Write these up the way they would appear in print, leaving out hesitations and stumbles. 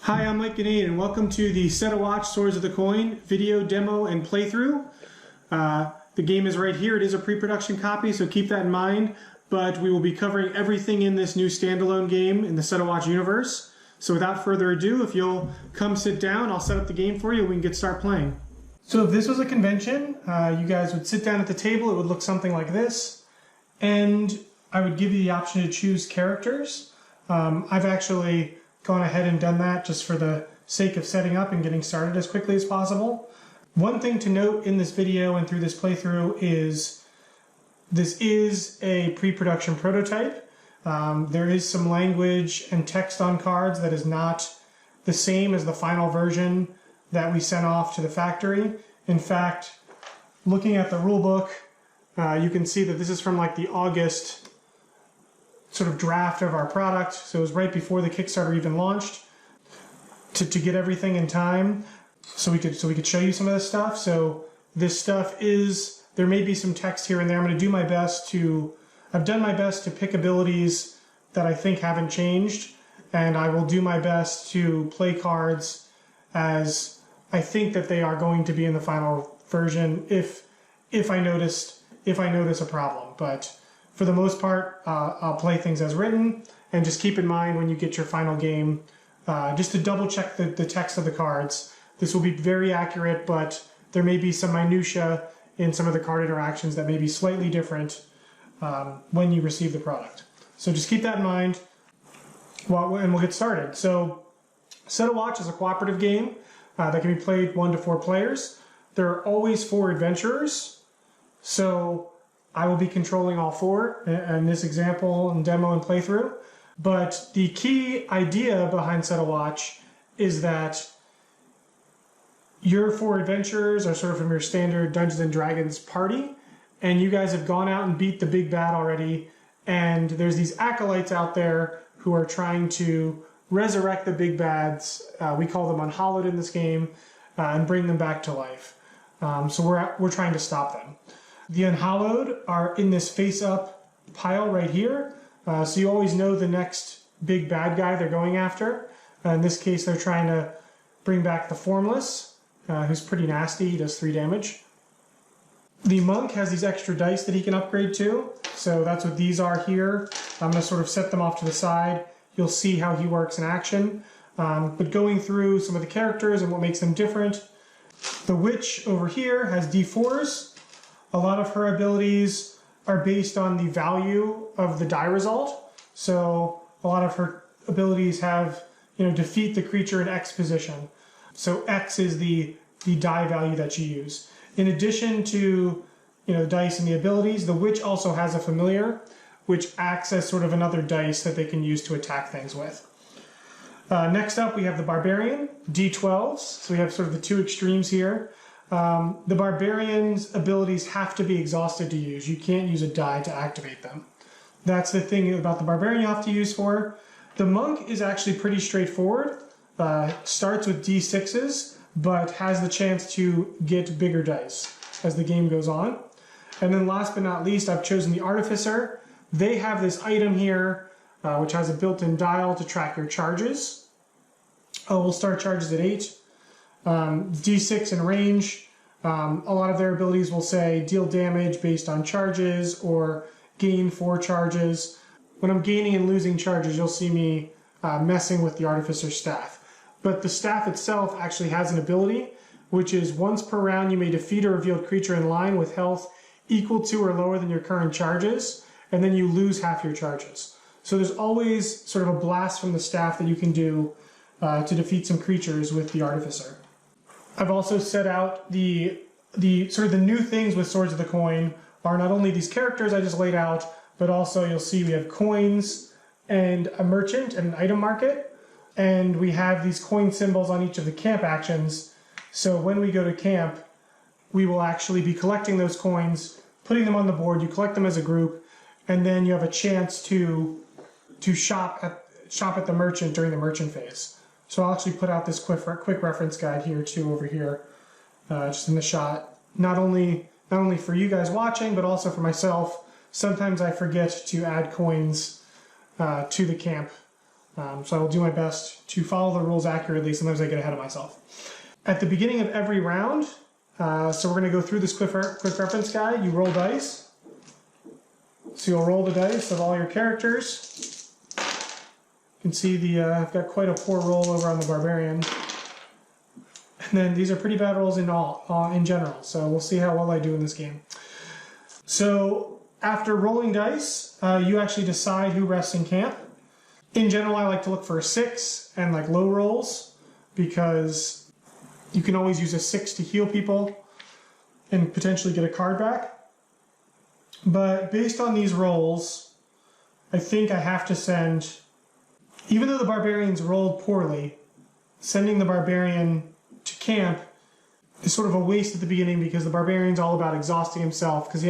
Hi, I'm Mike Ganade, and welcome to the Set a Watch Swords of the Coin video, demo, and playthrough. The game is right here. It is a pre-production copy, so keep that in mind. But we will be covering everything in this new standalone game in the Set a Watch universe. So without further ado, if you'll come sit down, I'll set up the game for you and we can start playing. So if this was a convention, you guys would sit down at the table. It would look something like this. And I would give you the option to choose characters. I've actually gone ahead and done that just for the sake of setting up and getting started as quickly as possible. One thing to note in this video and through this playthrough is this is a pre-production prototype. There is some language and text on cards that is not the same as the final version that we sent off to the factory. In fact, looking at the rule book, you can see that this is from like the August sort of draft of our product. So it was right before the Kickstarter even launched to get everything in time so we could show you some of this stuff. So this stuff is, there may be some text here and there. I'm going to do my best to, I've done my best to pick abilities that I think haven't changed, and I will do my best to play cards as I think that they are going to be in the final version if I notice a problem. But for the most part, I'll play things as written, and just keep in mind when you get your final game, just to double check the text of the cards. This will be very accurate, but there may be some minutia in some of the card interactions that may be slightly different when you receive the product. So just keep that in mind, and we'll get started. So Set a Watch is a cooperative game that can be played 1 to 4 players. There are always 4 adventurers, so I will be controlling all 4 in this example and demo and playthrough. But the key idea behind Set a Watch is that your 4 adventurers are sort of from your standard Dungeons and Dragons party, and you guys have gone out and beat the big bad already, and there's these acolytes out there who are trying to resurrect the big bads. We call them unhallowed in this game, and bring them back to life. So we're trying to stop them. The unhallowed are in this face-up pile right here, so you always know the next big bad guy they're going after. In this case, they're trying to bring back the Formless, who's pretty nasty. He does 3 damage. The monk has these extra dice that he can upgrade to, so that's what these are here. I'm going to sort of set them off to the side. You'll see how he works in action. But going through some of the characters and what makes them different, the witch over here has D4s. A lot of her abilities are based on the value of the die result. So a lot of her abilities have, defeat the creature in X position. So X is the die value that you use. In addition to, the dice and the abilities, the witch also has a familiar, which acts as sort of another dice that they can use to attack things with. Next up, we have the barbarian, D12s. So we have sort of the 2 extremes here. The barbarian's abilities have to be exhausted to use. You can't use a die to activate them. That's the thing about the barbarian you have to use for. The monk is actually pretty straightforward. Starts with D6s, but has the chance to get bigger dice as the game goes on. And then last but not least, I've chosen the artificer. They have this item here, which has a built-in dial to track your charges. We'll start charges at 8. D6 in range. A lot of their abilities will say deal damage based on charges or gain 4 charges. When I'm gaining and losing charges, you'll see me messing with the Artificer's staff. But the staff itself actually has an ability, which is once per round you may defeat a revealed creature in line with health equal to or lower than your current charges, and then you lose half your charges. So there's always sort of a blast from the staff that you can do to defeat some creatures with the Artificer. I've also set out the sort of the new things with Swords of the Coin are not only these characters I just laid out, but also you'll see we have coins and a merchant and an item market. And we have these coin symbols on each of the camp actions. So when we go to camp, we will actually be collecting those coins, putting them on the board. You collect them as a group, and then you have a chance to shop at the merchant during the merchant phase. So I'll actually put out this quick reference guide here too over here, just in the shot. Not only for you guys watching, but also for myself. Sometimes I forget to add coins to the camp So I will do my best to follow the rules accurately. Sometimes I get ahead of myself. At the beginning of every round, so we're going to go through this quick reference guide. You roll dice. So you'll roll the dice of all your characters. You can see I've got quite a poor roll over on the Barbarian. And then these are pretty bad rolls in general. So we'll see how well I do in this game. So after rolling dice, you actually decide who rests in camp. In general, I like to look for a 6 and like low rolls because you can always use a 6 to heal people and potentially get a card back. But based on these rolls, I think I have to send, even though the Barbarians rolled poorly, sending the Barbarian to camp is sort of a waste at the beginning because the Barbarian's all about exhausting himself because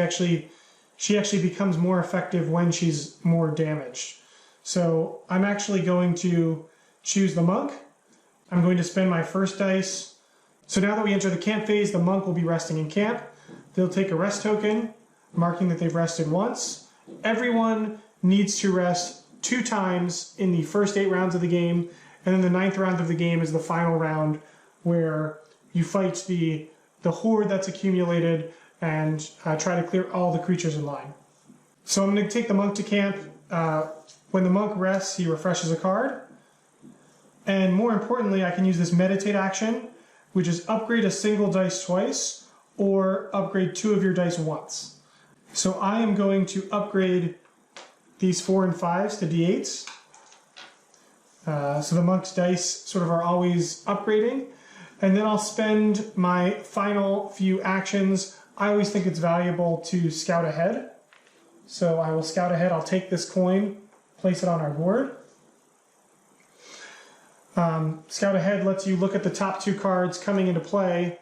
she actually becomes more effective when she's more damaged. So I'm actually going to choose the monk. I'm going to spend my first dice. So now that we enter the camp phase, the monk will be resting in camp. They'll take a rest token, marking that they've rested once. Everyone needs to rest 2 times in the first 8 rounds of the game, and then the 9th round of the game is the final round where you fight the horde that's accumulated and try to clear all the creatures in line. So I'm going to take the monk to camp. When the monk rests, he refreshes a card. And more importantly, I can use this meditate action, which is upgrade a single dice twice or upgrade 2 of your dice once. So I am going to upgrade these 4 and 5s to d8s. So the monk's dice sort of are always upgrading. And then I'll spend my final few actions. I always think it's valuable to scout ahead. So I will scout ahead. I'll take this coin, place it on our board. Scout ahead lets you look at the top 2 cards coming into play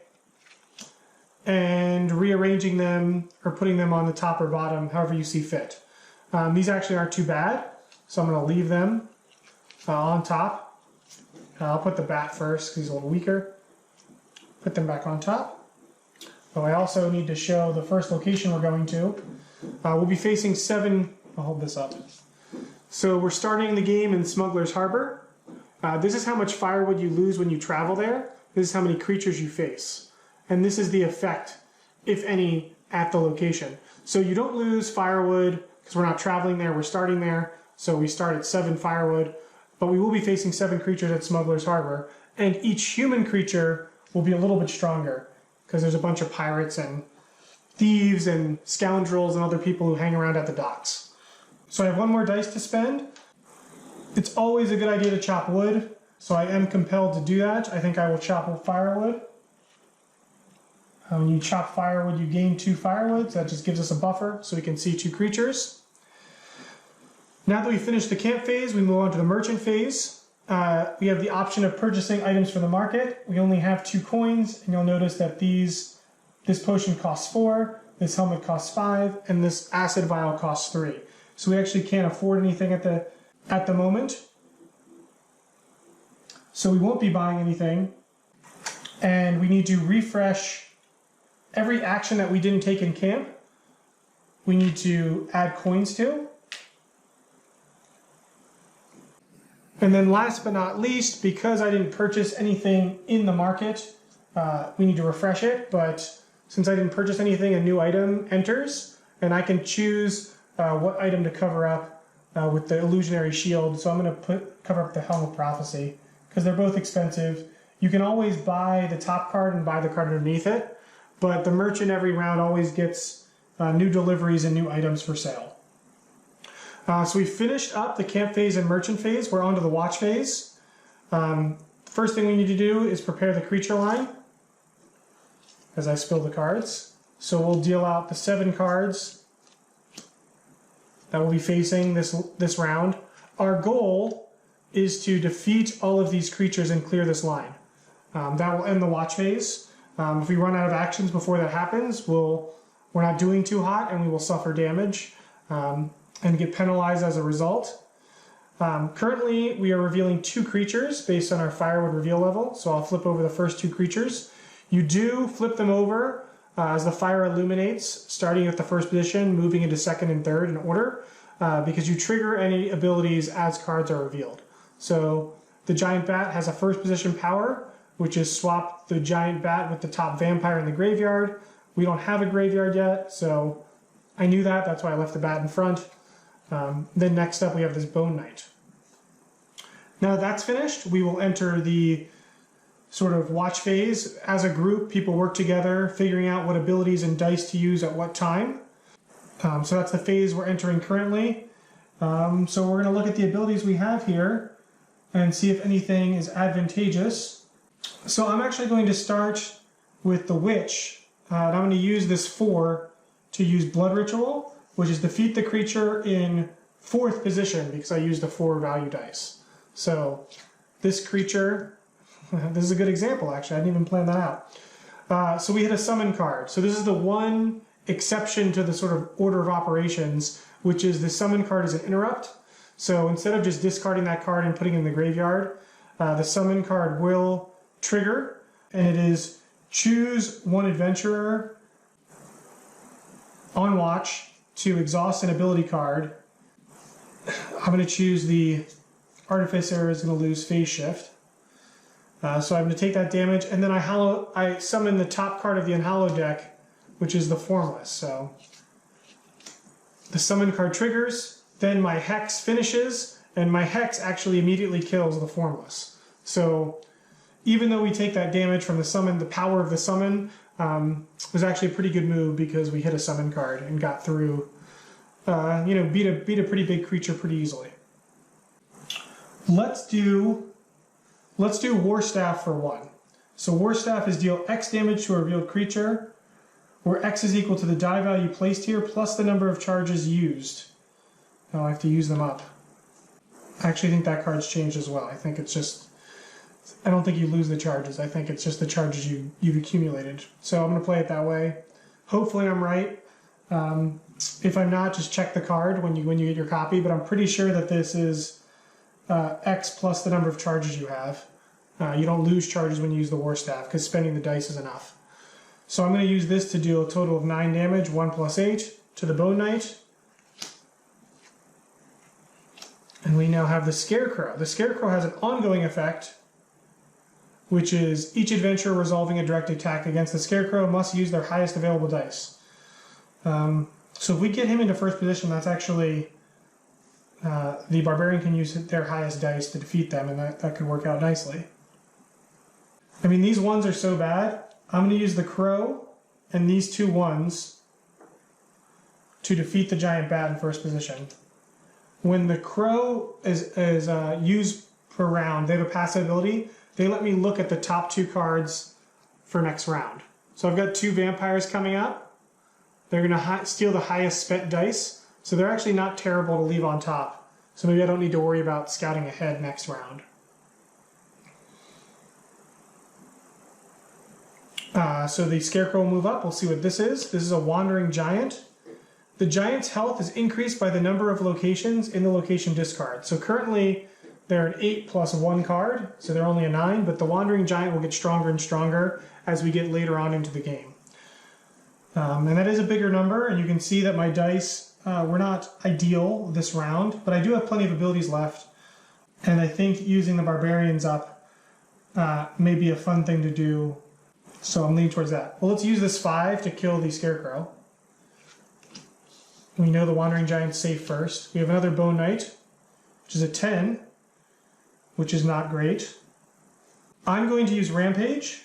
and rearranging them or putting them on the top or bottom, however you see fit. These actually aren't too bad, so I'm going to leave them on top. I'll put the bat first because he's a little weaker. Put them back on top. Oh, I also need to show the first location we're going to. We'll be facing 7... I'll hold this up. So we're starting the game in Smuggler's Harbor. This is how much firewood you lose when you travel there. This is how many creatures you face. And this is the effect, if any, at the location. So you don't lose firewood because we're not traveling there, we're starting there. So we start at 7 firewood, but we will be facing 7 creatures at Smuggler's Harbor. And each human creature will be a little bit stronger because there's a bunch of pirates and thieves and scoundrels and other people who hang around at the docks. So I have 1 more dice to spend. It's always a good idea to chop wood, so I am compelled to do that. I think I will chop firewood. When you chop firewood, you gain 2 firewood, so that just gives us a buffer so we can see 2 creatures. Now that we finished the camp phase, we move on to the merchant phase. We have the option of purchasing items from the market. We only have 2 coins, and you'll notice that this potion costs 4, this helmet costs 5, and this acid vial costs 3. So we actually can't afford anything at the moment. So we won't be buying anything. And we need to refresh every action that we didn't take in camp. We need to add coins to. And then last but not least, because I didn't purchase anything in the market, we need to refresh it. But since I didn't purchase anything, a new item enters, and I can choose what item to cover up with the illusionary shield. So I'm going to cover up the Helm of Prophecy because they're both expensive. You can always buy the top card and buy the card underneath it, but the merchant every round always gets new deliveries and new items for sale. So we finished up the camp phase and merchant phase. We're on to the watch phase. First thing we need to do is prepare the creature line as I spill the cards. So we'll deal out the 7 cards that we'll be facing this round. Our goal is to defeat all of these creatures and clear this line. That will end the watch phase. If we run out of actions before that happens, we're not doing too hot and we will suffer damage and get penalized as a result. Currently, we are revealing 2 creatures based on our firewood reveal level. So I'll flip over the first 2 creatures. You do flip them over as the fire illuminates, starting at the first position, moving into second and third in order, because you trigger any abilities as cards are revealed. So the giant bat has a first position power, which is swap the giant bat with the top vampire in the graveyard. We don't have a graveyard yet, so I knew that. That's why I left the bat in front. Then next up we have this Bone Knight. Now that that's finished, we will enter the sort of watch phase. As a group, people work together, figuring out what abilities and dice to use at what time. So that's the phase we're entering currently. So we're going to look at the abilities we have here and see if anything is advantageous. So I'm actually going to start with the Witch. And I'm going to use this 4 to use Blood Ritual, which is defeat the creature in 4th position because I used the 4 value dice. So this creature, this is a good example actually, I didn't even plan that out. So we hit a summon card. So this is the one exception to the sort of order of operations, which is the summon card is an interrupt. So instead of just discarding that card and putting it in the graveyard, the summon card will trigger, and it is choose one adventurer on watch to exhaust an ability card. I'm going to choose the Artificer is going to lose phase shift. So I'm going to take that damage, and then I summon the top card of the Unhallowed deck, which is the Formless. So the summon card triggers, then my Hex finishes, and my Hex actually immediately kills the Formless. So even though we take that damage from the summon, the power of the summon was actually a pretty good move because we hit a summon card and got through, beat a pretty big creature pretty easily. Let's do War Staff for 1. So War Staff is deal X damage to a revealed creature, where X is equal to the die value placed here plus the number of charges used. Now I have to use them up. I actually think that card's changed as well. I think it's just, I don't think you lose the charges. I think it's just the charges you've accumulated. So I'm going to play it that way. Hopefully I'm right. If I'm not, just check the card when you get your copy, but I'm pretty sure that this is X plus the number of charges you have. You don't lose charges when you use the War Staff because spending the dice is enough. So I'm going to use this to deal a total of 9 damage, 1 plus 8, to the Bone Knight. And we now have the Scarecrow. The Scarecrow has an ongoing effect, which is each adventurer resolving a direct attack against the Scarecrow must use their highest available dice. So if we get him into first position, that's actually the Barbarian can use their highest dice to defeat them, and that could work out nicely. I mean, these ones are so bad. I'm going to use the Crow and these 2 1s to defeat the Giant Bat in first position. When the Crow is used per round, they have a passive ability. They let me look at the top 2 cards for next round. So I've got 2 vampires coming up. They're going to steal the highest spent dice, so they're actually not terrible to leave on top. So maybe I don't need to worry about scouting ahead next round. So the Scarecrow will move up. We'll see what this is. This is a Wandering Giant. The Giant's health is increased by the number of locations in the location discard. So currently they're an 8 plus 1 card, so they're only a 9, but the Wandering Giant will get stronger and stronger as we get later on into the game. And that is a bigger number, and you can see that my dice were not ideal this round, but I do have plenty of abilities left, and I think using the Barbarians up may be a fun thing to do, so I'm leaning towards that. Well, let's use this 5 to kill the Scarecrow. We know the Wandering Giant's safe first. We have another Bone Knight, which is a 10, which is not great. I'm going to use Rampage,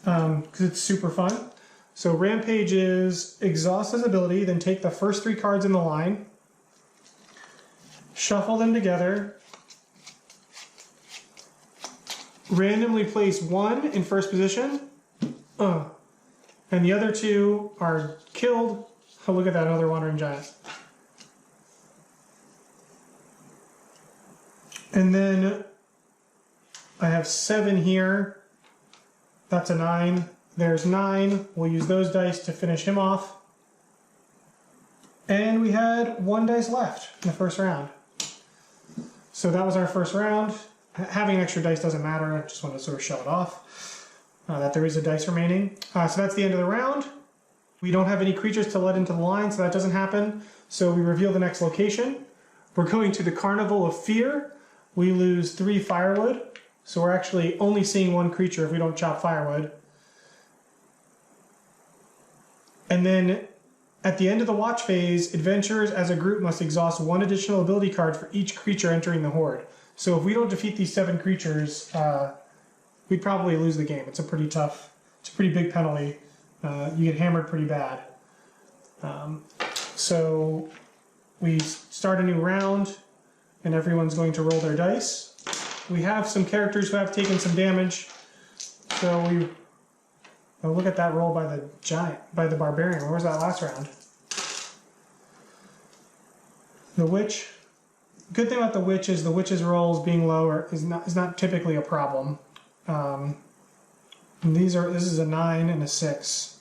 because it's super fun. So Rampage is exhaust his ability, then take the first 3 cards in the line, shuffle them together, randomly place 1 in first position, and the other 2 are killed. Oh, look at that, another Wandering Giant. And then I have 7 here. That's a 9. There's 9. We'll use those dice to finish him off. And we had 1 dice left in the first round. So that was our first round. Having an extra dice doesn't matter. I just wanted to sort of show it off, that there is a dice remaining. So that's the end of the round. We don't have any creatures to let into the line, so that doesn't happen. So we reveal the next location. We're going to the Carnival of Fear, we lose 3 firewood. So we're actually only seeing 1 creature if we don't chop firewood. And then at the end of the watch phase, adventurers as a group must exhaust 1 additional ability card for each creature entering the horde. So if we don't defeat these 7 creatures, we'd probably lose the game. It's a pretty tough, it's a pretty big penalty. You get hammered pretty bad. So we start a new round, and everyone's going to roll their dice. We have some characters who have taken some damage. So oh, look at that roll by the giant, by the barbarian. Where was that last round? The witch. Good thing about the witch is the witch's rolls being lower is not typically a problem. And this is a 9 and a 6.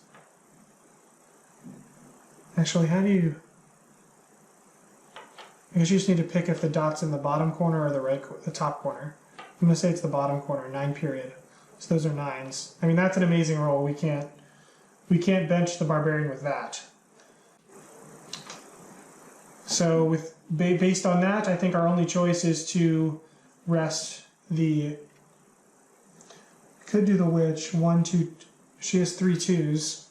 Actually, how do you? I guess you just need to pick if the dot's in the bottom corner or the top corner. I'm gonna say it's the bottom corner, 9 period. So those are 9s. I mean, that's an amazing roll. We can't bench the barbarian with that. So based on that, I think our only choice is to rest the. Could do the witch. 1, 2. She has 3 2s.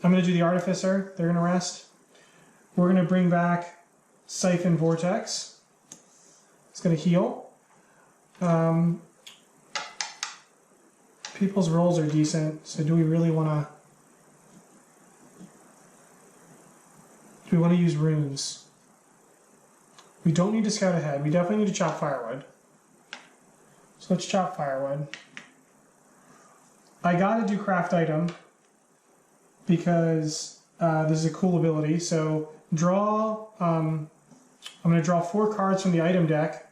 I'm going to do the artificer. They're going to rest. We're going to bring back Siphon Vortex. It's going to heal. People's rolls are decent, so do we really want to? Do we want to use runes? We don't need to scout ahead. We definitely need to chop firewood. So let's chop firewood. I got to do craft item because this is a cool ability. So draw. I'm going to draw 4 cards from the item deck,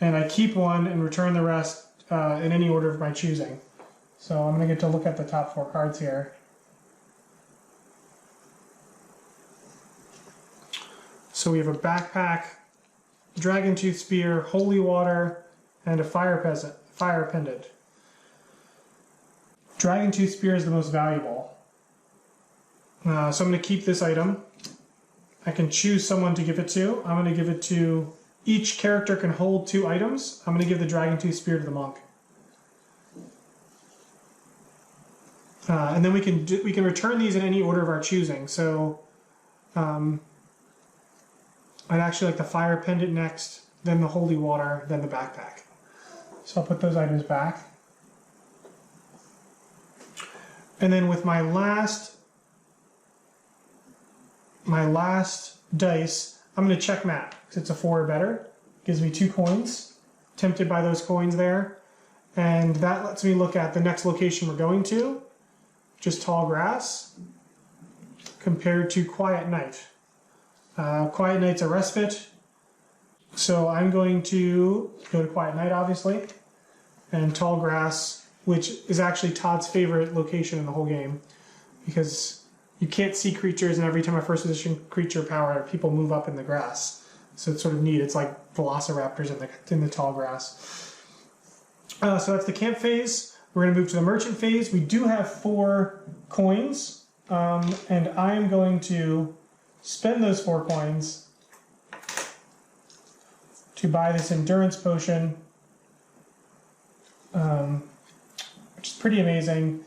and I keep 1 and return the rest in any order of my choosing. So I'm going to get to look at the top 4 cards here. So we have a backpack, dragon tooth spear, holy water, and a fire pendant. Dragon tooth spear is the most valuable. So I'm going to keep this item. I can choose someone to give it to. I'm going to give it to, each character can hold 2 items. I'm going to give the dragon tooth spear to the monk. And then we can return these in any order of our choosing. So I'd actually like the fire pendant next, then the holy water, then the backpack. So I'll put those items back. And then with my last dice, I'm going to check map because it's a 4 or better. Gives me 2 coins. Tempted by those coins there. And that lets me look at the next location we're going to, just tall grass, compared to quiet night. Quiet night's a respite. So I'm going to go to quiet night, obviously, and tall grass, which is actually Todd's favorite location in the whole game, because you can't see creatures, and every time I first position creature power, people move up in the grass. So it's sort of neat. It's like velociraptors in the tall grass. So that's the camp phase. We're going to move to the merchant phase. We do have 4 coins, and I'm going to spend those 4 coins to buy this endurance potion, which is pretty amazing.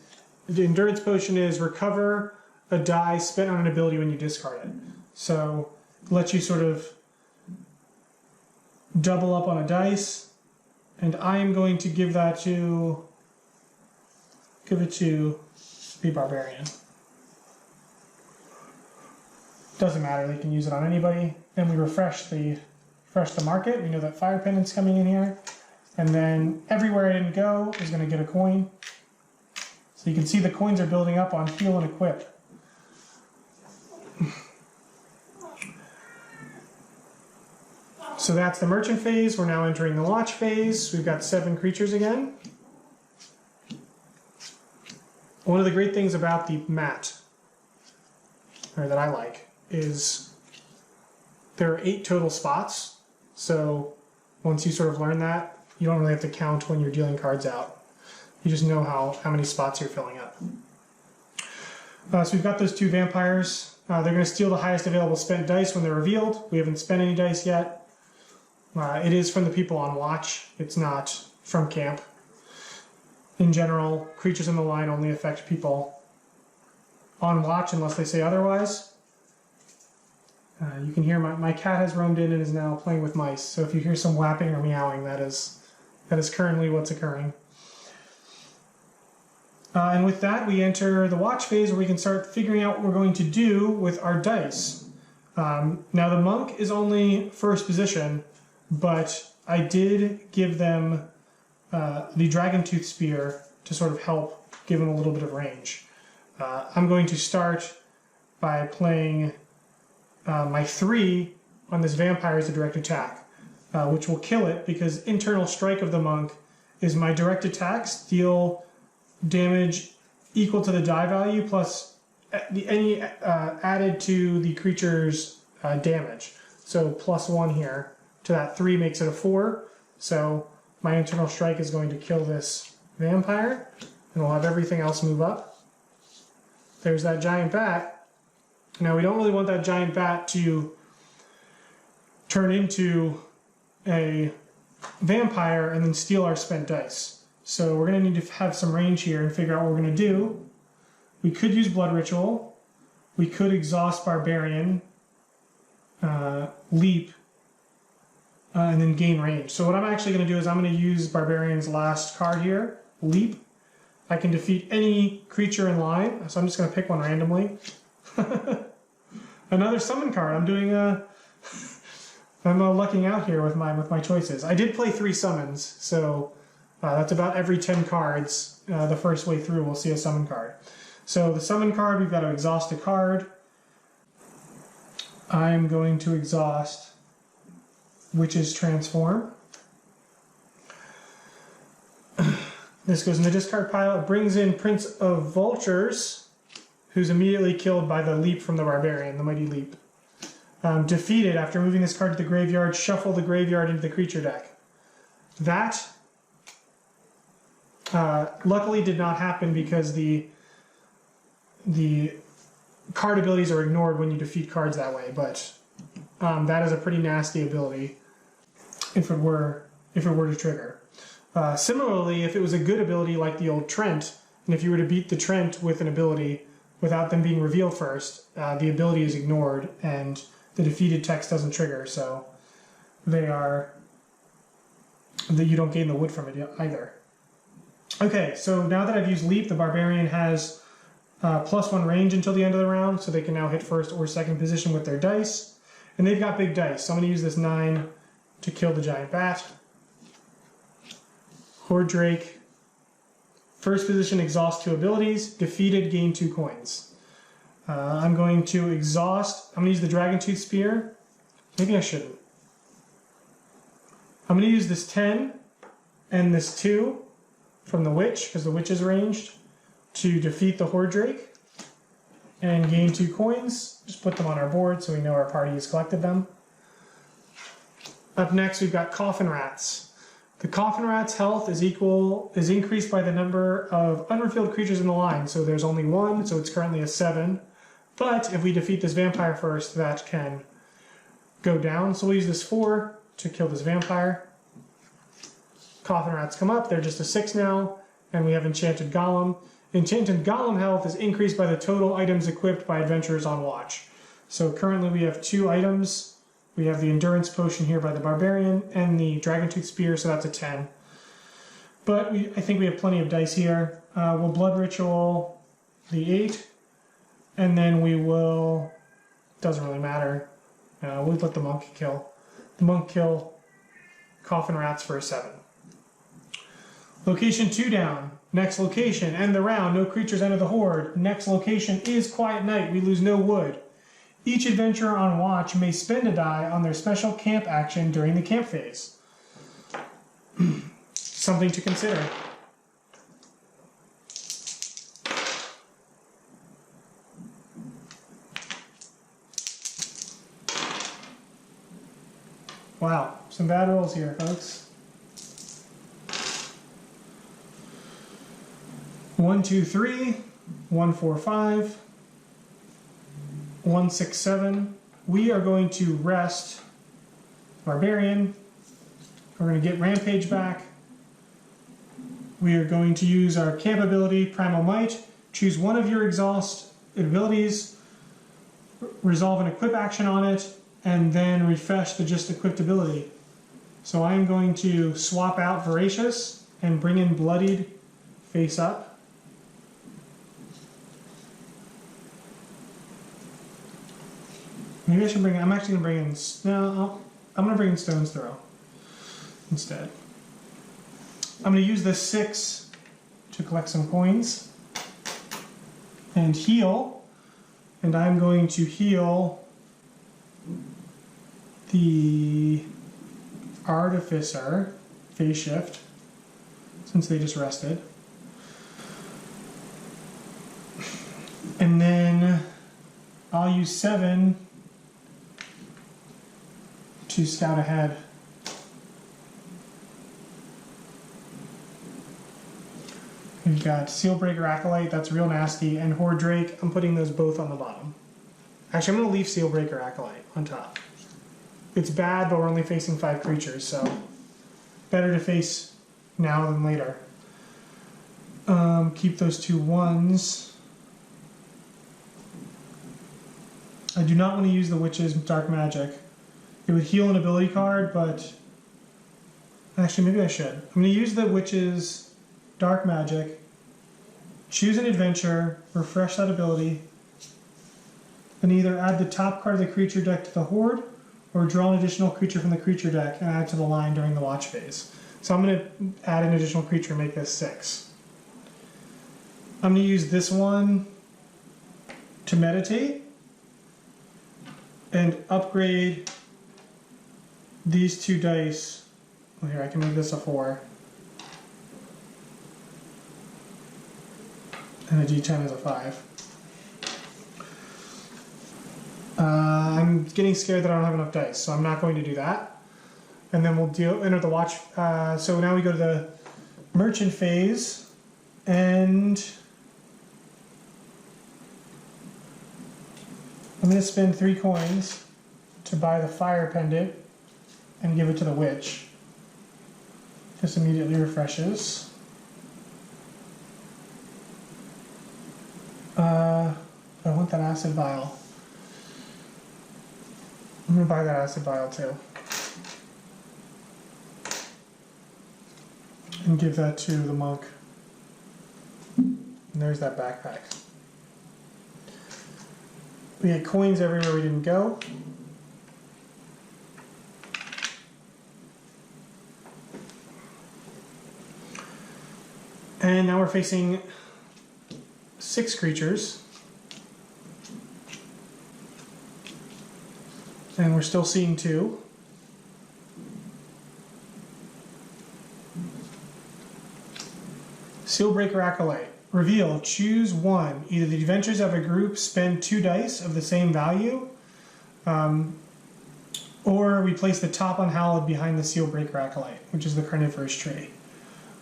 The endurance potion is recover a die spent on an ability when you discard it. So it lets you sort of double up on a dice, and I am going to give it to the barbarian. Doesn't matter, they can use it on anybody. And we refresh the market. We know that fire pendant's coming in here. And then everywhere I didn't go is going to get a coin. So you can see the coins are building up on heal and equip. So that's the merchant phase. We're now entering the watch phase. We've got 7 creatures again. One of the great things about the mat, or that I like, is there are 8 total spots. So once you sort of learn that, you don't really have to count when you're dealing cards out. You just know how many spots you're filling up. So we've got those 2 vampires. They're going to steal the highest available spent dice when they're revealed. We haven't spent any dice yet. It is from the people on watch. It's not from camp. In general, creatures in the line only affect people on watch unless they say otherwise. You can hear my cat has roamed in and is now playing with mice. So if you hear some whapping or meowing, that is currently what's occurring. And with that, we enter the watch phase where we can start figuring out what we're going to do with our dice. Now the monk is only first position, but I did give them the Dragon Tooth Spear to sort of help give them a little bit of range. I'm going to start by playing my 3 on this vampire as a direct attack, which will kill it because internal strike of the monk is my direct attacks deal damage equal to the die value plus any added to the creature's damage. So +1 here to that 3 makes it a 4. So my internal strike is going to kill this vampire, and we'll have everything else move up. There's that giant bat. Now we don't really want that giant bat to turn into a vampire and then steal our spent dice. So we're going to need to have some range here and figure out what we're going to do. We could use Blood Ritual. We could exhaust Barbarian, Leap, and then gain range. So what I'm actually going to do is I'm going to use Barbarian's last card here, Leap. I can defeat any creature in line, so I'm just going to pick one randomly. Another summon card. I'm lucking out here with my choices. I did play 3 summons, so that's about every 10 cards. The first way through, we'll see a summon card. So the summon card, we've got to exhaust a card. I'm going to exhaust Witch's Transform. This goes in the discard pile. It brings in Prince of Vultures, who's immediately killed by the Leap from the Barbarian, the Mighty Leap. Defeated after moving this card to the graveyard, shuffle the graveyard into the creature deck. That luckily did not happen because the card abilities are ignored when you defeat cards that way, but that is a pretty nasty ability if it were to trigger. Similarly, if it was a good ability like the old Trent, and if you were to beat the Trent with an ability without them being revealed first, the ability is ignored and the defeated text doesn't trigger, so you don't gain the wood from it either. Okay, so now that I've used Leap, the Barbarian has +1 range until the end of the round, so they can now hit first or second position with their dice. And they've got big dice, so I'm going to use this 9 to kill the giant bat. Horde Drake, first position, exhaust 2 abilities, defeated, gain 2 coins. I'm going to exhaust, I'm going to use the Dragon Tooth Spear. Maybe I shouldn't. I'm going to use this 10 and this 2 from the Witch, because the Witch is ranged, to defeat the Horde Drake and gain 2 coins. Just put them on our board so we know our party has collected them. Up next, we've got Coffin Rats. The Coffin Rat's health is increased by the number of unrevealed creatures in the line. So there's only 1, so it's currently a 7. But if we defeat this vampire first, that can go down. So we'll use this 4 to kill this vampire. Coffin Rats come up, they're just a 6 now, and we have Enchanted Golem. Enchanted Golem health is increased by the total items equipped by adventurers on watch. So currently we have 2 items. We have the Endurance Potion here by the Barbarian and the Dragon Tooth Spear, so that's a 10. But I think we have plenty of dice here. We'll Blood Ritual the 8, and then we will, doesn't really matter, we'll let the Monk kill. The Monk kill Coffin Rats for a 7. Location 2 down. Next location, end the round, no creatures enter the horde. Next location is Quiet Night, we lose no wood. Each adventurer on watch may spend a die on their special camp action during the camp phase. Something to consider. Wow, some bad rolls here, folks. 1, 2, 3, 1, 4, 5. 167. We are going to rest Barbarian. We're going to get Rampage back. We are going to use our camp ability, Primal Might. Choose one of your exhaust abilities, resolve an equip action on it, and then refresh the just equipped ability. So I'm going to swap out Voracious and bring in Bloodied face up. Maybe I should I'm actually going to bring in, no, I'm going to bring in Stone's Throw instead. I'm going to use this 6 to collect some coins and heal, and I'm going to heal the Artificer phase shift since they just rested. And then I'll use 7 to scout ahead. We've got Sealbreaker Acolyte, that's real nasty, and Horde Drake. I'm putting those both on the bottom. Actually, I'm going to leave Sealbreaker Acolyte on top. It's bad, but we're only facing 5 creatures, so better to face now than later. Keep those 2 1s. I do not want to use the Witch's Dark Magic. It would heal an ability card, but actually maybe I should. I'm going to use the Witch's Dark Magic, choose an adventure, refresh that ability, and either add the top card of the creature deck to the Horde, or draw an additional creature from the creature deck and add to the line during the watch phase. So I'm going to add an additional creature and make this 6. I'm going to use this one to meditate and upgrade these 2 dice. Well, here, I can make this a 4. And a D10 is a 5. I'm getting scared that I don't have enough dice, so I'm not going to do that. And then we'll enter the watch. So now we go to the merchant phase, and I'm going to spend 3 coins to buy the fire pendant and give it to the witch. This immediately refreshes. I want that acid vial. I'm going to buy that acid vial too. And give that to the monk. And there's that backpack. We had coins everywhere we didn't go. And now we're facing 6 creatures. And we're still seeing 2. Sealbreaker Acolyte. Reveal, choose 1. Either the adventures of a group spend 2 dice of the same value, or we place the top unhallowed behind the Sealbreaker Acolyte, which is the carnivorous tree.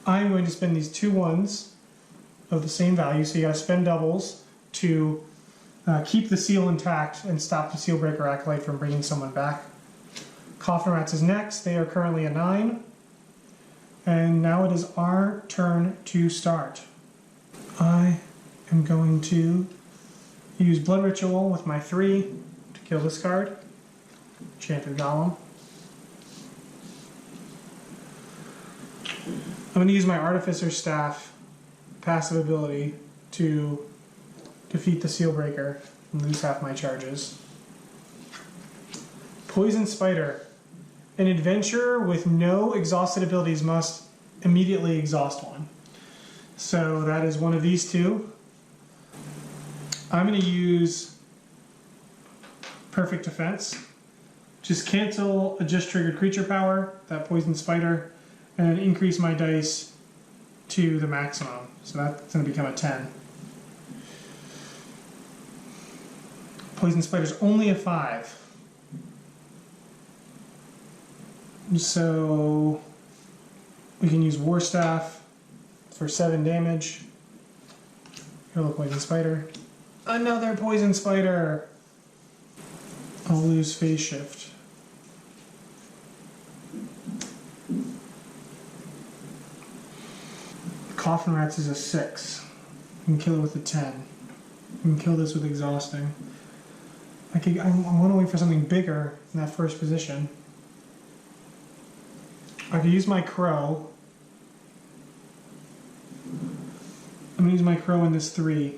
I'm going to spend these 2 1s of the same value, so you gotta spend doubles to keep the seal intact and stop the Sealbreaker Acolyte from bringing someone back. Coffin Rats is next. They are currently a 9. And now it is our turn to start. I am going to use Blood Ritual with my 3 to kill this card. Enchanted Golem. I'm going to use my Artificer Staff passive ability to defeat the Sealbreaker and lose half my charges. Poison Spider. An adventurer with no exhausted abilities must immediately exhaust 1. So that is one of these 2. I'm going to use Perfect Defense. Just cancel a just triggered creature power, that Poison Spider, and then increase my dice to the maximum. So that's going to become a 10. Poison Spider's only a 5. So we can use War Staff for 7 damage. Kill the Poison Spider. Another Poison Spider! I'll lose phase shift. Coffin Rats is a 6. I can kill it with a 10. I can kill this with exhausting. I want to wait for something bigger in that first position. I could use my crow. I'm going to use my crow in this 3.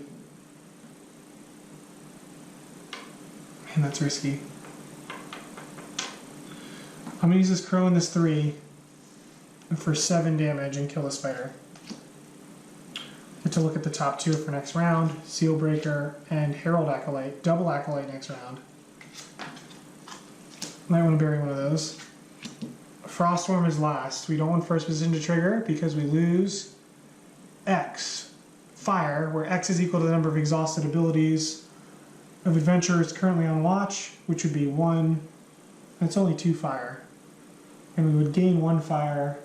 Man, that's risky. I'm going to use this crow in this 3 for 7 damage and kill the spider. Get to look at the top 2 for next round. Seal Breaker and Herald Acolyte. Double Acolyte next round. Might want to bury one of those. Frostworm is last. We don't want first position to trigger because we lose X. Fire, where X is equal to the number of exhausted abilities of adventurers currently on watch, which would be 1. That's only 2 fire. And we would gain 1 fire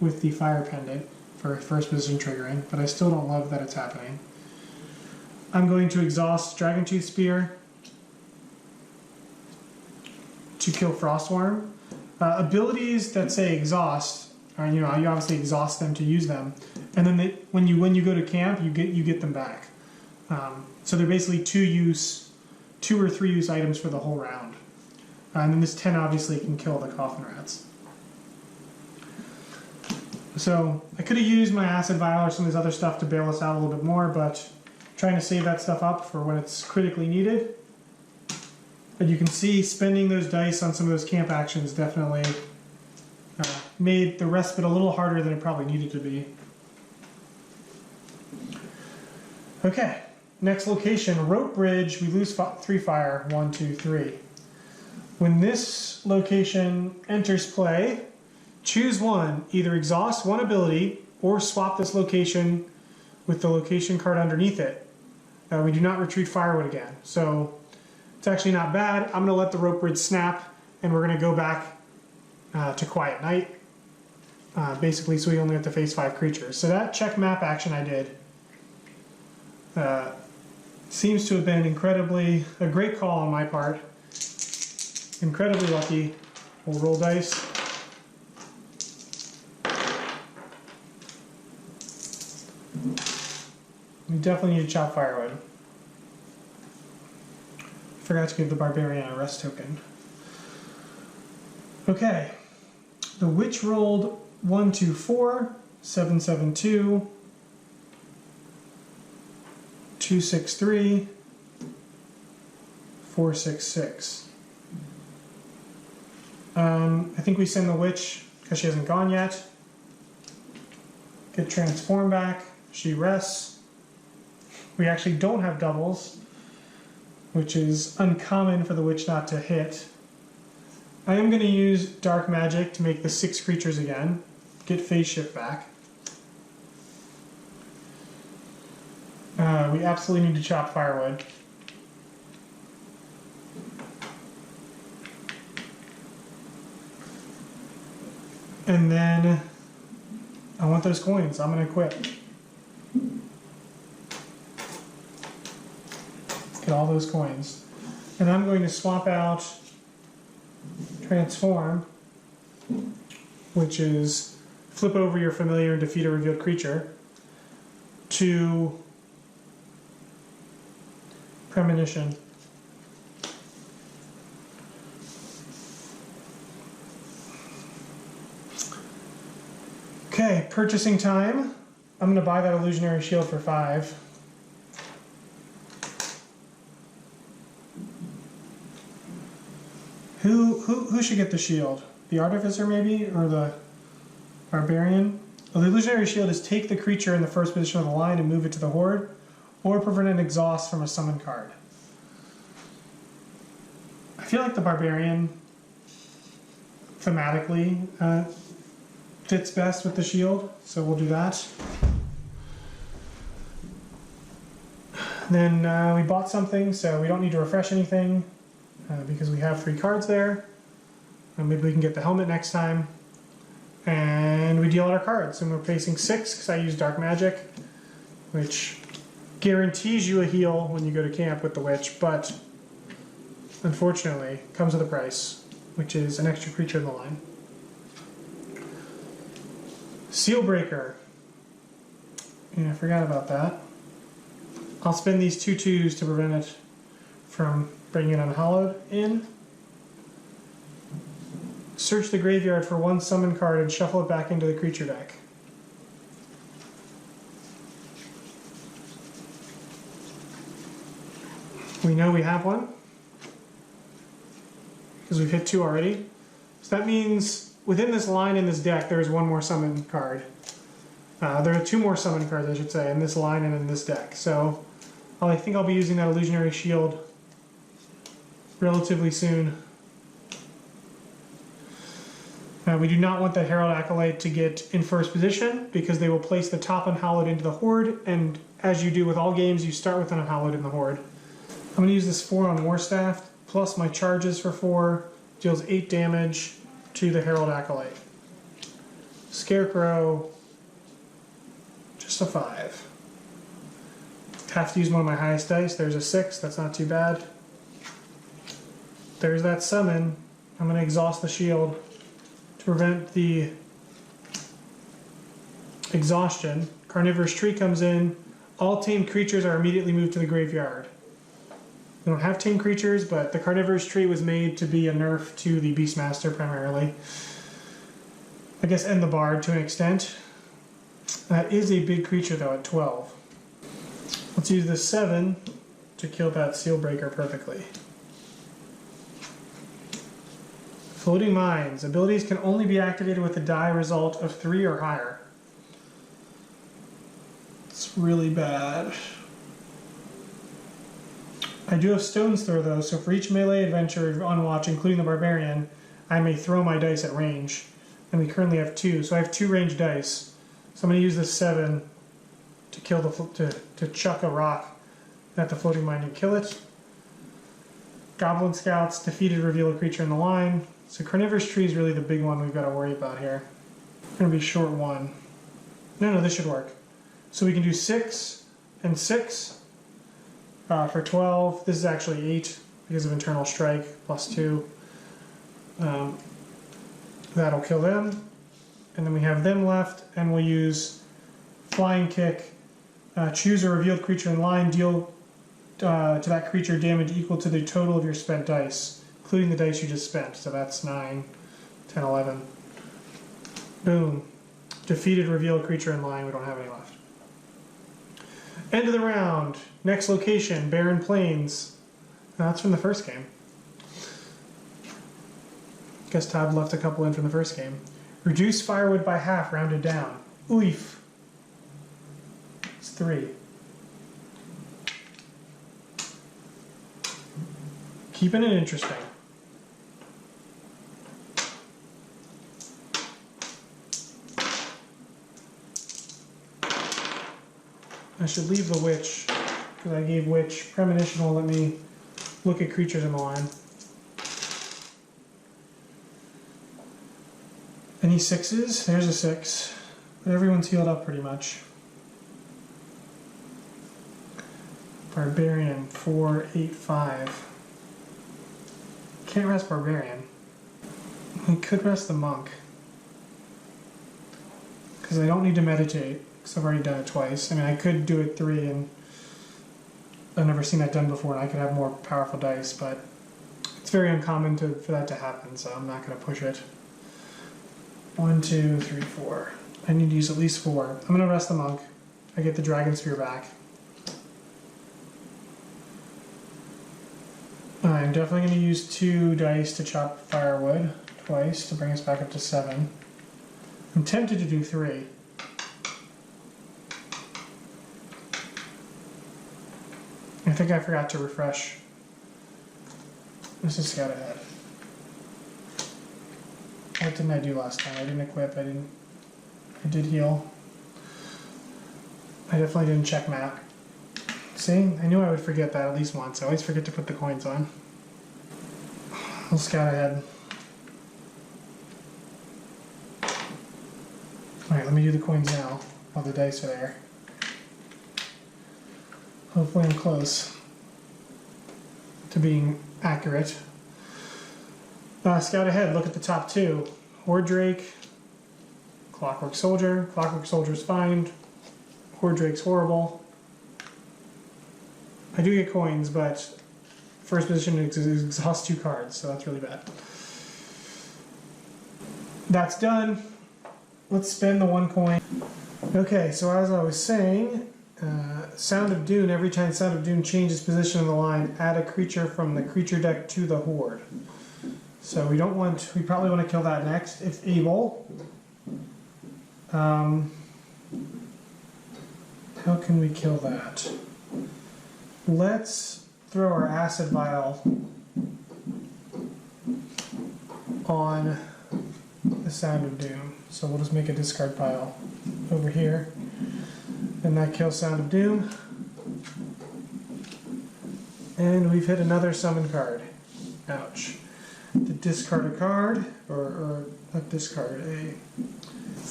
with the fire pendant for first position triggering, but I still don't love that it's happening. I'm going to exhaust Dragon Tooth Spear to kill Frostworm. Abilities that say exhaust, you obviously exhaust them to use them, and then when you go to camp, you get them back. So they're basically 2 or 3 use items for the whole round. And then this 10 obviously can kill the Coffin Rats. So I could have used my Acid Vial or some of this other stuff to bail us out a little bit more, but I'm trying to save that stuff up for when it's critically needed. But you can see spending those dice on some of those camp actions definitely made the respite a little harder than it probably needed to be. Okay, next location, Rope Bridge. We lose 3 fire, 1, 2, 3. When this location enters play, choose one, either exhaust 1 ability or swap this location with the location card underneath it. We do not retreat Firewood again, so it's actually not bad. I'm going to let the Rope Bridge snap, and we're going to go back to Quiet Night, basically, so we only have to face 5 creatures. So that check map action I did seems to have been a great call on my part. Incredibly lucky. We'll roll dice. We definitely need to chop Firewood. Forgot to give the Barbarian a rest token. Okay. The Witch rolled 1, 2, 4, 7, 7, 2, 2, 6, 3, 4, 6, 6. I think we send the Witch because she hasn't gone yet. Get Transform back. She rests. We actually don't have doubles, which is uncommon for the Witch not to hit. I am going to use Dark Magic to make the 6 creatures again. Get Phase Shift back. We absolutely need to chop Firewood. And then I want those coins. I'm going to quit. Get all those coins. And I'm going to swap out Transform, which is flip over your familiar and defeat a revealed creature, to Premonition. Okay, purchasing time. I'm going to buy that Illusionary Shield for 5. Who should get the shield? The Artificer maybe, or the Barbarian? Well, the Illusionary Shield is take the creature in the first position of the line and move it to the Horde, or prevent an exhaust from a summon card. I feel like the Barbarian thematically fits best with the shield, so we'll do that. Then we bought something, so we don't need to refresh anything because we have 3 cards there. Maybe we can get the helmet next time. And we deal out our cards, and we're facing 6 because I use Dark Magic, which guarantees you a heal when you go to camp with the Witch, but unfortunately, comes with a price, which is an extra creature in the line. Sealbreaker. Yeah, I forgot about that. I'll spend these 2/2s to prevent it from bringing it unhallowed in. Search the graveyard for one summon card and shuffle it back into the creature deck. We know we have one, because we've hit 2 already. So that means within this line in this deck, there is one more summon card. There are 2 more summon cards, I should say, in this line and in this deck. So I think I'll be using that Illusionary Shield relatively soon. We do not want the Herald Acolyte to get in first position, because they will place the top Unhallowed into the Horde, and as you do with all games, you start with an Unhallowed in the Horde. I'm going to use this 4 on Warstaff, plus my charges for 4, deals 8 damage to the Herald Acolyte. Scarecrow, just a 5. Have to use one of my highest dice. There's a 6, that's not too bad. There's that summon. I'm going to exhaust the shield to prevent the exhaustion. Carnivorous Tree comes in. All tamed creatures are immediately moved to the graveyard. We don't have tamed creatures, but the Carnivorous Tree was made to be a nerf to the Beastmaster primarily. I guess, and the Bard to an extent. That is a big creature though at 12. Let's use this 7 to kill that Sealbreaker perfectly. Floating Mines. Abilities can only be activated with a die result of 3 or higher. It's really bad. I do have Stone's Throw though, so for each melee adventure on watch, including the Barbarian, I may throw my dice at range. And we currently have 2, so I have 2 ranged dice. So I'm going to use this 7 to kill to chuck a rock at the Floating Mine and kill it. Goblin Scouts, defeated, reveal a creature in the line. So Carnivorous Tree is really the big one we've got to worry about here. We're going to be short 1. No, this should work. So we can do 6 and 6 for 12. This is actually 8 because of Internal Strike, plus 2. That'll kill them. And then we have them left, and we'll use Flying Kick. Choose a revealed creature in line, deal to that creature damage equal to the total of your spent dice, including the dice you just spent. So that's 9, 10, 11. Boom. Defeated, reveal a creature in line. We don't have any left. End of the round. Next location, Barren Plains. That's from the first game. Guess Todd left a couple in from the first game. Reduce firewood by half, rounded down. Oof. It's 3. Keeping it interesting. I should leave the Witch, because I gave Witch. Premonition will let me look at creatures in the line. Any 6s? There's a 6. But everyone's healed up pretty much. Barbarian, 4, 8, 5. Can't rest Barbarian. We could rest the Monk. Because I don't need to meditate, because I've already done it twice. I mean, I could do it 3, and I've never seen that done before, and I could have more powerful dice, but it's very uncommon for that to happen, so I'm not going to push it. 1, 2, 3, 4. I need to use at least 4. I'm going to rest the Monk. I get the Dragon Spear back. I'm definitely going to use 2 dice to chop firewood twice to bring us back up to 7. I'm tempted to do 3. I think I forgot to refresh. This is Scout Ahead. What didn't I do last time? I didn't equip, I did heal. I definitely didn't check map. See? I knew I would forget that at least once. I always forget to put the coins on. We'll Scout Ahead. Alright, let me do the coins now, while the dice are there. Hopefully I'm close to being accurate. Scout ahead, look at the top two. Horde Drake, Clockwork Soldier. Clockwork Soldier's fine. Horde Drake's horrible. I do get coins, but first position exhausts 2 cards, so that's really bad. That's done. Let's spend the 1 coin. Okay, so as I was saying, Sound of Doom, every time Sound of Doom changes position on the line, add a creature from the creature deck to the Horde. So we probably want to kill that next, if able. How can we kill that? Let's throw our Acid Vial on the Sound of Doom. So we'll just make a discard pile over here. And that kills Sound of Doom. And we've hit another summon card. Ouch. To discard a card, or not discard,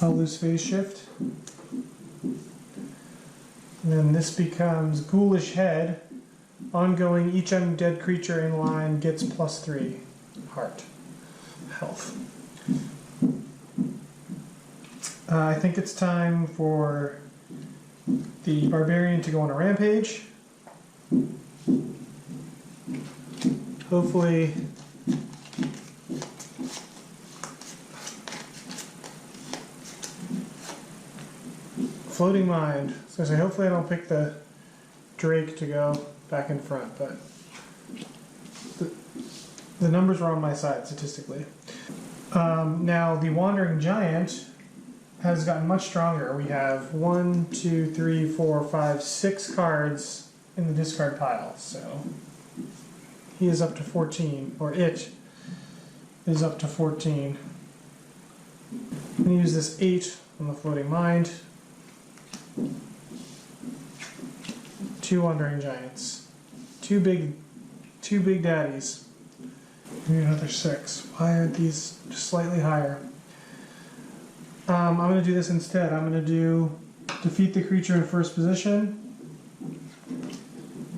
I'll lose Phase Shift. And then this becomes Ghoulish Head. Ongoing, each undead creature in line gets +3 heart health. I think it's time for the Barbarian to go on a rampage. Hopefully Floating Mind. So I say hopefully I don't pick the Drake to go back in front, but the numbers are on my side statistically. Now the Wandering Giant has gotten much stronger. We have 1, 2, 3, 4, 5, 6 cards in the discard pile, so he is up to 14, or it is up to 14. I'm going to use this 8 on the Floating Mind. 2 Wandering Giants. Two big daddies. Maybe another 6. Why aren't these just slightly higher? I'm going to do this instead. I'm going to do defeat the creature in first position,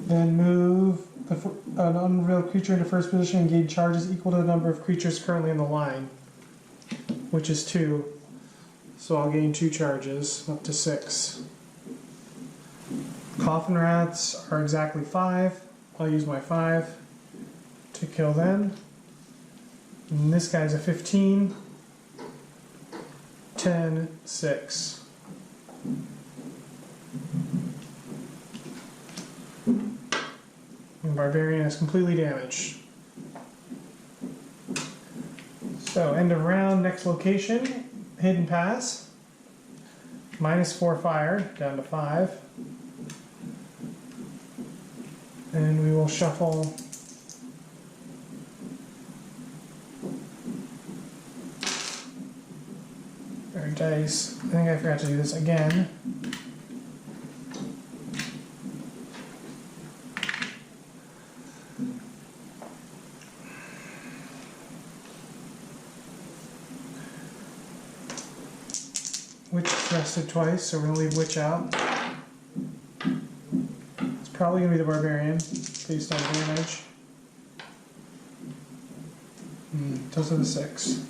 then move an unrevealed creature into first position and gain charges equal to the number of creatures currently in the line, which is 2. So I'll gain 2 charges, up to 6. Coffin Rats are exactly 5. I'll use my 5 to kill them. And this guy's a 15. 10, 6. And Barbarian is completely damaged. So end of round, next location, Hidden Pass. -4 fire, down to 5. And we will shuffle our dice. I think I forgot to do this again. Witch rested twice, so we're going to leave Witch out. It's probably going to be the Barbarian, based on damage. Those are the 6.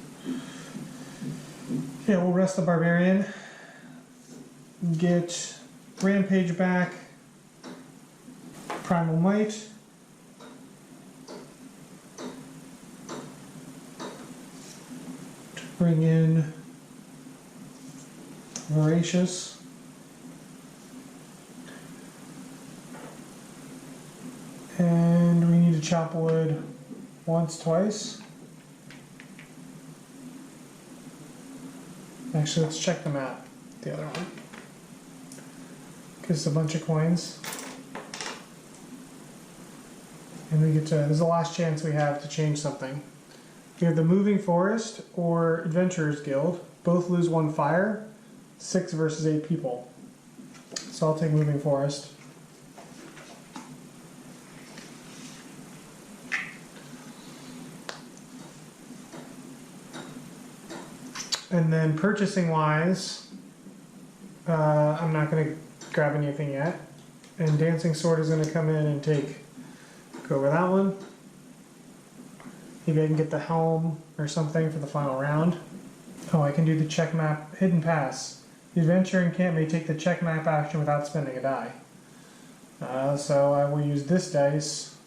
Yeah, we'll rest the Barbarian. Get Rampage back. Primal Might. To bring in Voracious. And we need to chop wood once, twice. Actually, let's check the map, the other one. Because it's a bunch of coins. And we get to, this is the last chance we have to change something. We have the Moving Forest or Adventurers Guild. Both lose 1 fire. 6 versus 8 people. So I'll take Moving Forest. And then purchasing wise, I'm not going to grab anything yet. And Dancing Sword is going to come in and go over that one. Maybe I can get the helm or something for the final round. Oh, I can do the check map hidden pass. The adventurer in camp may take the check map action without spending a die. So I will use this dice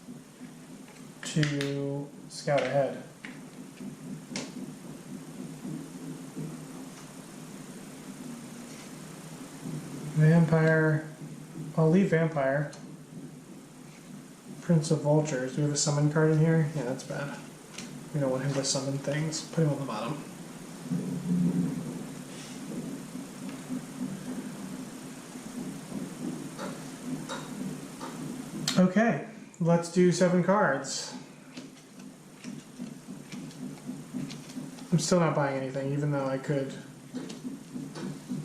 to scout ahead. Vampire. I'll leave Vampire. Prince of Vultures. Do we have a summon card in here? Yeah, that's bad. We don't want him to summon things. Put him on the bottom. Okay, let's do 7 cards. I'm still not buying anything, even though I could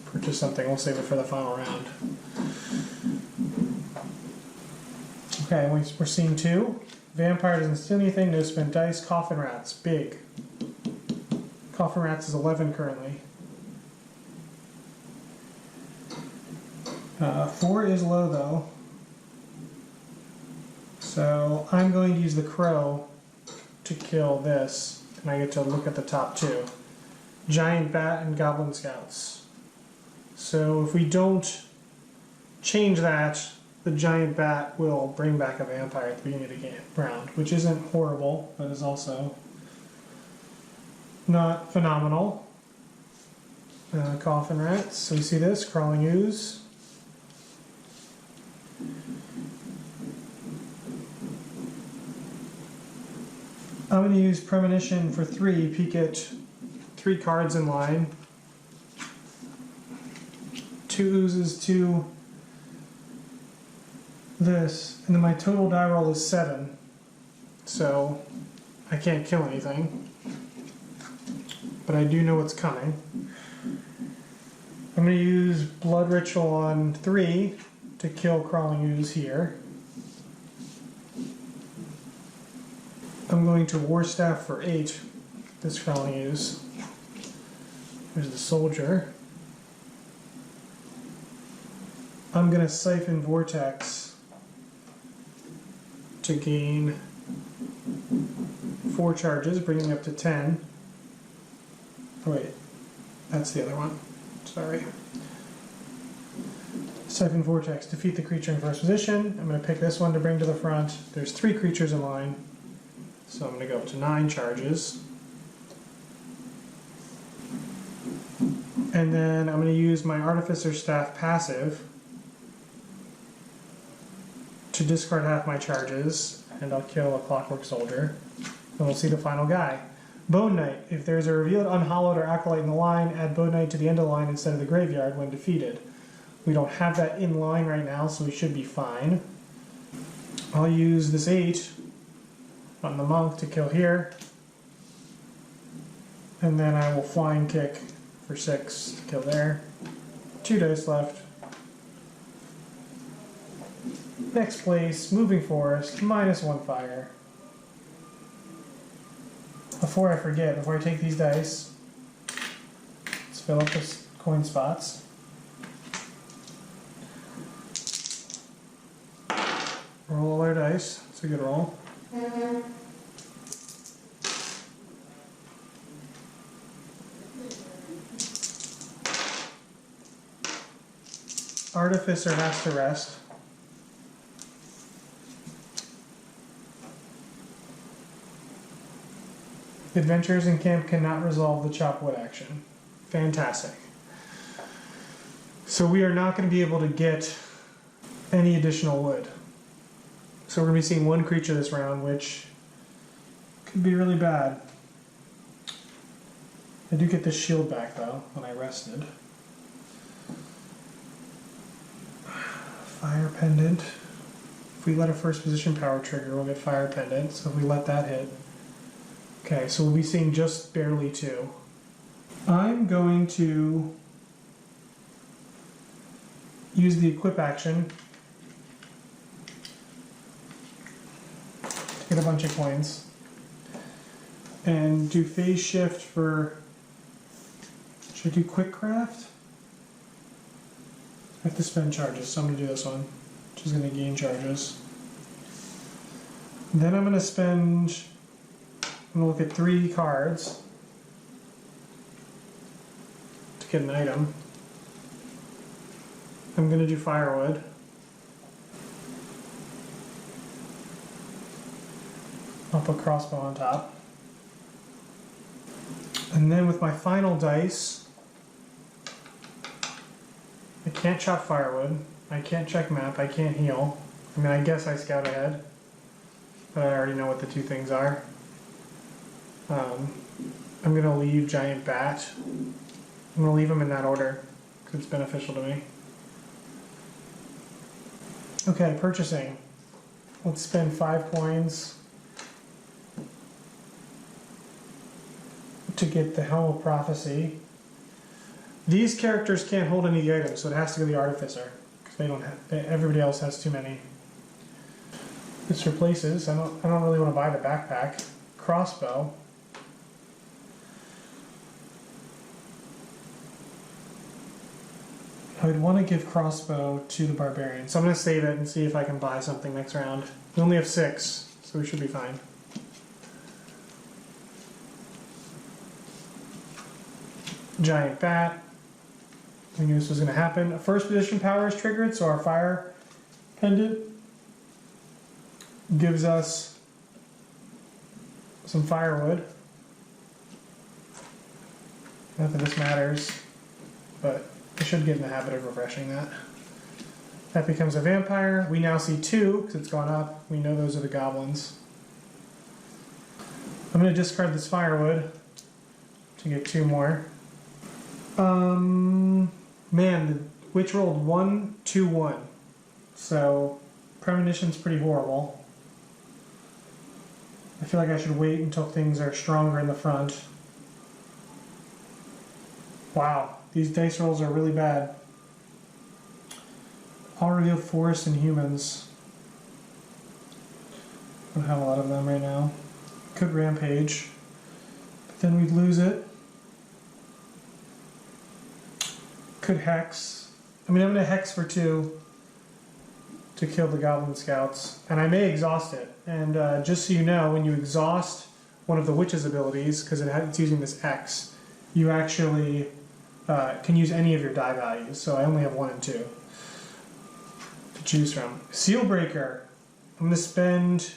purchase something. We'll save it for the final round. Okay, we're seeing 2. Vampire doesn't steal anything, no spent dice. Coffin Rats, big. Coffin Rats is 11 currently. 4 is low though. So I'm going to use the Crow to kill this, and I get to look at the top 2. Giant Bat and Goblin Scouts. So if we don't change that, the Giant Bat will bring back a vampire at the beginning of the round, which isn't horrible, but is also not phenomenal. Coffin Rats. So we see this, Crawling Ooze. I'm going to use Premonition for 3, peek at 3 cards in line. 2 oozes to this, and then my total die roll is 7. So I can't kill anything. But I do know what's coming. I'm going to use Blood Ritual on 3 to kill Crawling Ooze here. I'm going to War Staff for 8, this Crawling Ooze. There's the Soldier. I'm going to Siphon Vortex to gain 4 charges, bringing me up to 10. Oh wait, that's the other one. Sorry. Siphon Vortex, defeat the creature in first position. I'm going to pick this one to bring to the front. There's 3 creatures in line. So I'm going to go up to 9 charges. And then I'm going to use my Artificer Staff passive to discard half my charges, and I'll kill a Clockwork Soldier. And we'll see the final guy. Bone Knight. If there's a revealed, unhallowed, or acolyte in the line, add Bone Knight to the end of the line instead of the graveyard when defeated. We don't have that in line right now, so we should be fine. I'll use this 8 on the monk to kill here, and then I will Flying Kick for 6 to kill there. 2 dice left. Next place, Moving Forest, -1 fire. Before I forget, before I take these dice, let's fill up the coin spots. Roll all our dice. It's a good roll. Artificer has to rest. Adventurers in camp cannot resolve the chop wood action. Fantastic. So we are not going to be able to get any additional wood. So we're going to be seeing 1 creature this round, which could be really bad. I do get this shield back though, when I rested. Fire Pendant. If we let a first position power trigger, we'll get Fire Pendant. So if we let that hit. Okay, so we'll be seeing just barely 2. I'm going to use the equip action to get a bunch of coins and do phase shift for, should I do quick craft? I have to spend charges, so I'm going to do this one, which is going to gain charges. Then I'm going to spend I'm going to look at 3 cards to get an item. I'm going to do firewood. I'll put crossbow on top. And then with my final dice, I can't chop firewood, I can't check map, I can't heal. I mean, I guess I scout ahead, but I already know what the 2 things are. I'm going to leave giant bat. I'm going to leave them in that order because it's beneficial to me. Okay, purchasing. Let's spend 5 coins to get the Helm of Prophecy. These characters can't hold any of the items, so it has to go to the Artificer because they don't have. Everybody else has too many. This replaces. I don't really want to buy the backpack. Crossbow. I would want to give crossbow to the barbarian, so I'm going to save it and see if I can buy something next round. We only have 6, so we should be fine. Giant bat. We knew this was going to happen. A first position power is triggered, so our fire pendant gives us some firewood. Not that this matters, but I should get in the habit of refreshing that. That becomes a vampire. We now see 2 because it's gone up. We know those are the goblins. I'm going to discard this firewood to get 2 more. Man, the witch rolled 1, 2, 1. So, premonition's pretty horrible. I feel like I should wait until things are stronger in the front. Wow, these dice rolls are really bad. All revealed forests and humans. I don't have a lot of them right now. Could rampage, but then we'd lose it. Could hex. I mean, I'm going to hex for 2 to kill the goblin scouts, and I may exhaust it. And just so you know, when you exhaust one of the witch's abilities, because it's using this X, you actually can use any of your die values. So I only have 1 and 2 to choose from. Seal breaker. I'm going to spend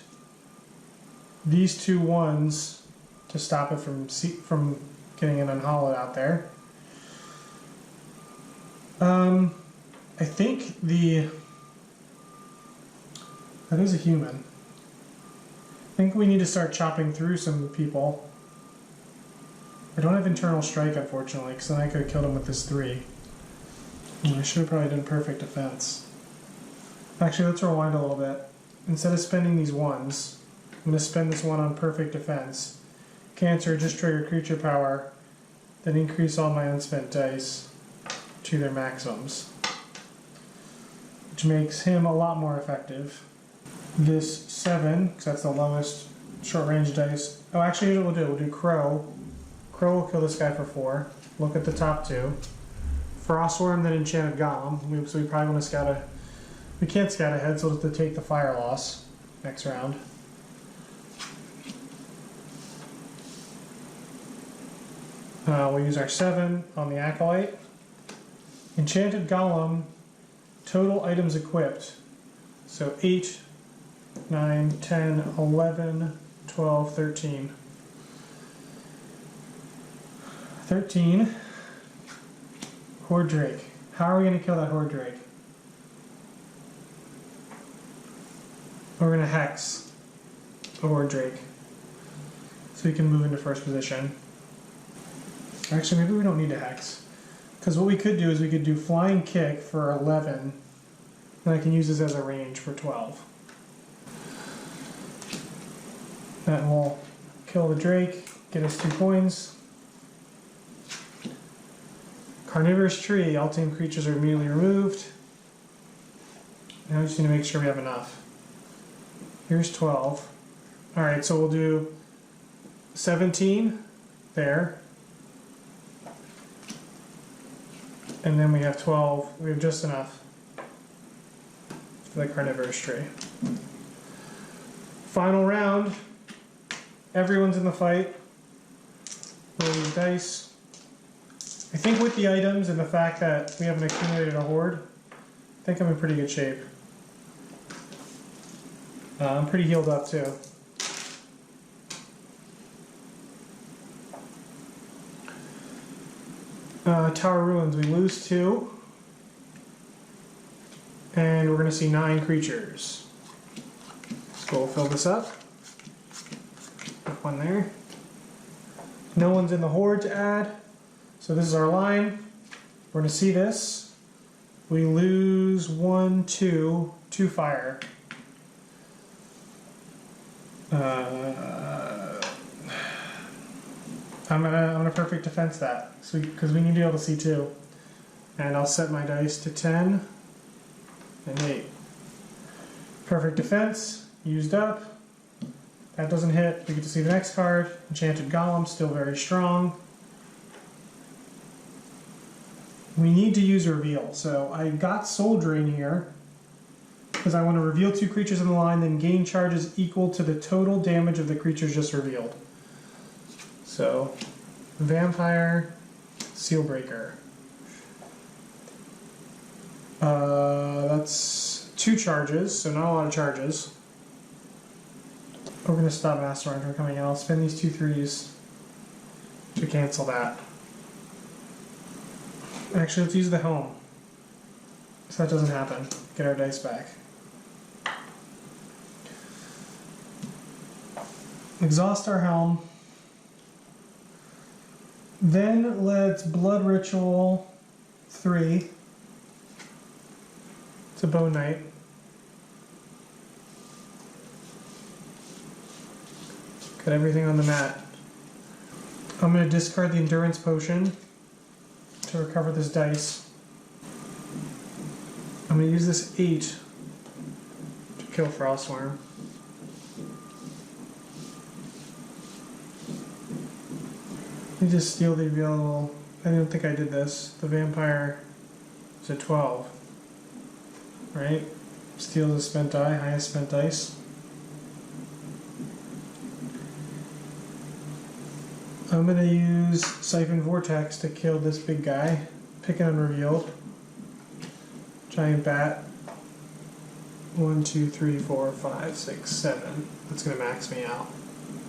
these 2 1s to stop it from getting an unhollowed out there. I think that is a human. I think we need to start chopping through some people. I don't have internal strike, unfortunately, because then I could have killed him with this 3. And I should have probably done perfect defense. Actually, let's rewind a little bit. Instead of spending these 1s, I'm going to spend this 1 on perfect defense. Cancer, just trigger creature power, then increase all my unspent dice to their maximums, which makes him a lot more effective. This 7, because that's the lowest short range dice. Oh, actually, here's what we'll do. We'll do Crow. Crow will kill this guy for 4. Look at the top 2. Frostworm, then Enchanted Golem. So we probably want to scout a... We can't scout ahead, so we'll have to take the fire loss next round. We'll use our 7 on the Acolyte. Enchanted Golem, total items equipped. So 8, 9, 10, 11, 12, 13. 13. Horde Drake. How are we going to kill that Horde Drake? We're going to Hex the Horde Drake so we can move into first position. Actually, maybe we don't need to Hex. Because what we could do is we could do Flying Kick for 11, and I can use this as a range for 12. That will kill the Drake, get us 2 coins. Carnivorous Tree, all tame creatures are immediately removed. Now we just need to make sure we have enough. Here's 12. Alright, so we'll do 17 there. And then we have 12. We have just enough for the Carnivorous Tree. Final round. Everyone's in the fight. Roll these dice. I think with the items and the fact that we haven't accumulated a horde, I think I'm in pretty good shape. I'm pretty healed up too. Tower Ruins, we lose 2. And we're going to see 9 creatures. So we'll fill this up. Put 1 there. No one's in the horde to add. So this is our line. We're going to see this. We lose 1, 2, 2 fire. I'm gonna perfect defense that, because we need to be able to see 2. And I'll set my dice to 10 and 8. Perfect defense, used up. That doesn't hit. We get to see the next card. Enchanted Golem, still very strong. We need to use reveal. So I got Soul Drain here because I want to reveal 2 creatures in the line, then gain charges equal to the total damage of the creatures just revealed. So, Vampire, Sealbreaker. That's 2 charges, so not a lot of charges. We're going to stop Mastermind from coming in. I'll spend these 2 3s to cancel that. Actually, let's use the Helm, so that doesn't happen. Get our dice back. Exhaust our Helm. Then let's Blood Ritual 3. It's a Bone Knight. Got everything on the mat. I'm going to discard the Endurance Potion to recover this dice. I'm going to use this 8 to kill Frostworm. Let me just steal the available. I don't think I did this. The Vampire is a 12. Right? Steal the spent die, highest spent dice. I'm going to use Siphon Vortex to kill this big guy. Pick an unrevealed. Giant Bat. 1, 2, 3, 4, 5, 6, 7. That's going to max me out.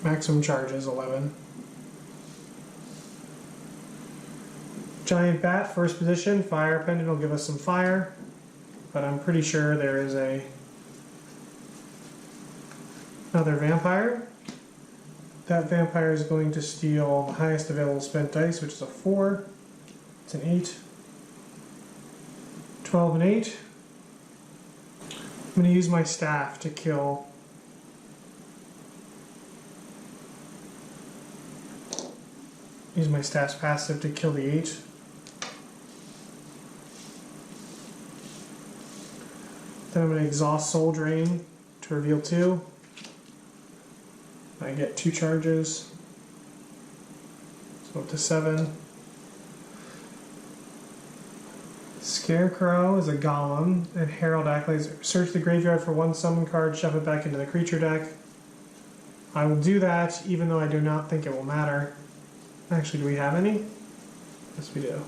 Maximum charges 11. Giant Bat, first position. Fire Pendant will give us some fire. But I'm pretty sure there is another Vampire. That Vampire is going to steal the highest available spent dice, which is a 4. It's an 8. 12 and 8. I'm going to use my staff to kill. Use my staff's passive to kill the 8. Then I'm going to exhaust Soul Drain to reveal 2. I get 2 charges. So up to 7. Scarecrow is a Golem, and Herald Accolades. Search the graveyard for 1 summon card, shove it back into the creature deck. I will do that, even though I do not think it will matter. Actually, do we have any? Yes, we do.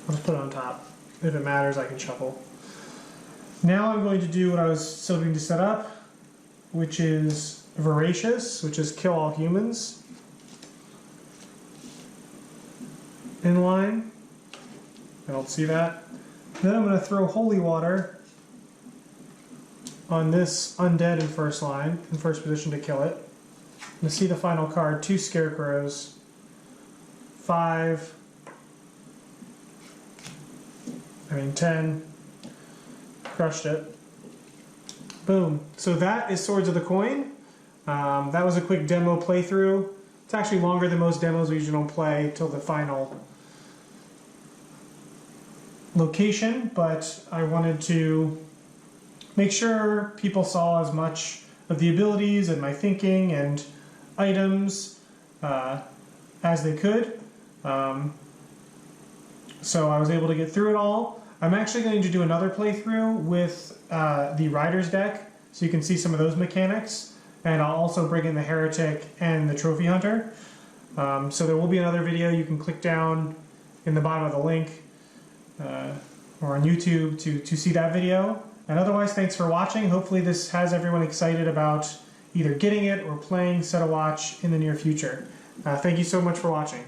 I'll just put it on top. If it matters, I can shuffle. Now I'm going to do what I was still going to set up, which is Voracious, which is kill all humans. In line. I don't see that. Then I'm going to throw Holy Water on this undead in first line, in first position to kill it. I'm going to see the final card, 2 Scarecrows. 5. 10. Crushed it. Boom. So that is Swords of the Coin. That was a quick demo playthrough. It's actually longer than most demos. We usually don't play till the final location, but I wanted to make sure people saw as much of the abilities and my thinking and items as they could. So I was able to get through it all. I'm actually going to do another playthrough with the Rider's deck, so you can see some of those mechanics, and I'll also bring in the Heretic and the Trophy Hunter. So there will be another video. You can click down in the bottom of the link or on YouTube to see that video. And otherwise, thanks for watching. Hopefully this has everyone excited about either getting it or playing Set a Watch in the near future. Thank you so much for watching.